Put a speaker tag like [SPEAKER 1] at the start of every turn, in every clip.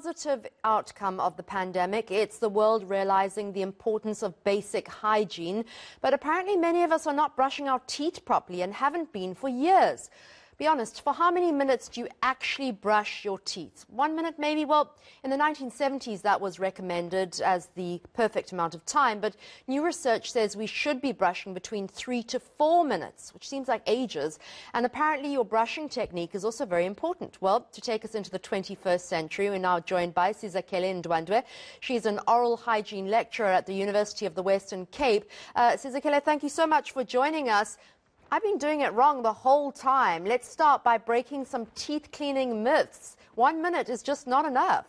[SPEAKER 1] positive outcome of the pandemic. It's the world realizing the importance of basic hygiene. But apparently many of us are not brushing our teeth properly and haven't been for years. Be honest, for how many minutes do you actually brush your teeth? 1 minute maybe? Well, in the 1970s that was recommended as the perfect amount of time, but new research says we should be brushing between 3 to 4 minutes, which seems like ages. And apparently your brushing technique is also very important. Well, to take us into the 21st century, we're now joined by Sizakele Ndwandwe. She's an oral hygiene lecturer at the University of the Western Cape. Sizakele, thank you so much for joining us. I've been doing it wrong the whole time. Let's start by breaking some teeth cleaning myths. 1 minute is just not enough.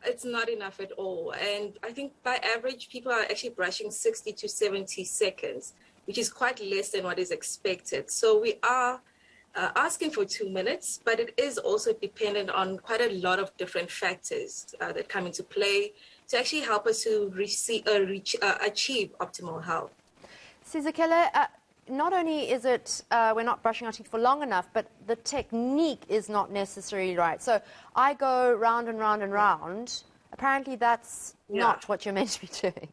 [SPEAKER 2] It's not enough at all. And I think by average, people are actually brushing 60 to 70 seconds, which is quite less than what is expected. So we are asking for 2 minutes, but it is also dependent on quite a lot of different factors that come into play to actually help us to achieve optimal health.
[SPEAKER 1] Sizakele, not only is it we're not brushing our teeth for long enough, but the technique is not necessarily right. So I go round and round and round. Apparently that's not what you're meant to be doing.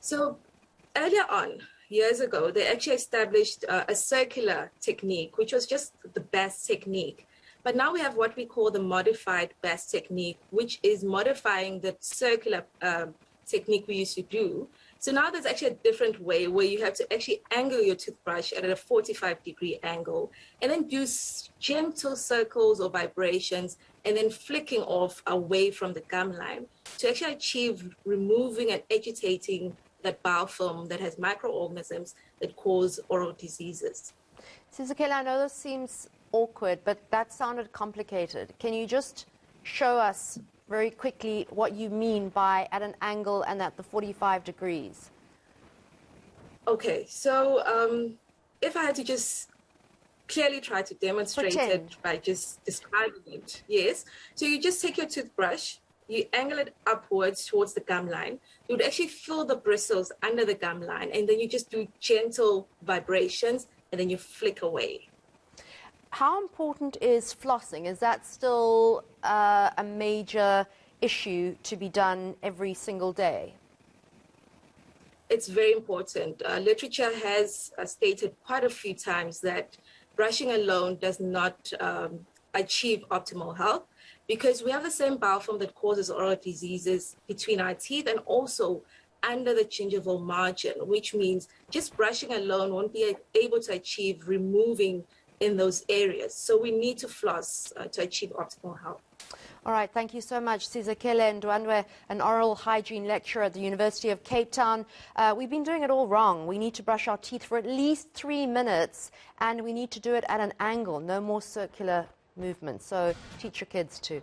[SPEAKER 2] So earlier on, years ago, they actually established a circular technique, which was just the best technique. But now we have what we call the modified best technique, which is modifying the circular technique we used to do. So now there's actually a different way where you have to actually angle your toothbrush at a 45-degree angle and then do gentle circles or vibrations and then flicking off away from the gum line to actually achieve removing and agitating that biofilm that has microorganisms that cause oral diseases.
[SPEAKER 1] Sizakele, I know this seems awkward, but that sounded complicated. Can you just show us very quickly what you mean by at an angle and at the 45 degrees?
[SPEAKER 2] Okay, so if I had to just clearly try to demonstrate it by just describing it, yes. So you just take your toothbrush, you angle it upwards towards the gum line. You would actually feel the bristles under the gum line, and then you just do gentle vibrations, and then you flick away.
[SPEAKER 1] How important is flossing? Is that still a major issue to be done every single day?
[SPEAKER 2] It's very important. Literature has stated quite a few times that brushing alone does not achieve optimal health because we have the same biofilm that causes oral diseases between our teeth and also under the gingival margin, which means just brushing alone won't be able to achieve removing in those areas. So we need to floss to achieve optimal health.
[SPEAKER 1] All right, thank you so much, Sizakele Ndwandwe, an oral hygiene lecturer at the University of Cape Town. We've been doing it all wrong. We need to brush our teeth for at least 3 minutes, and we need to do it at an angle, no more circular movements. So teach your kids to.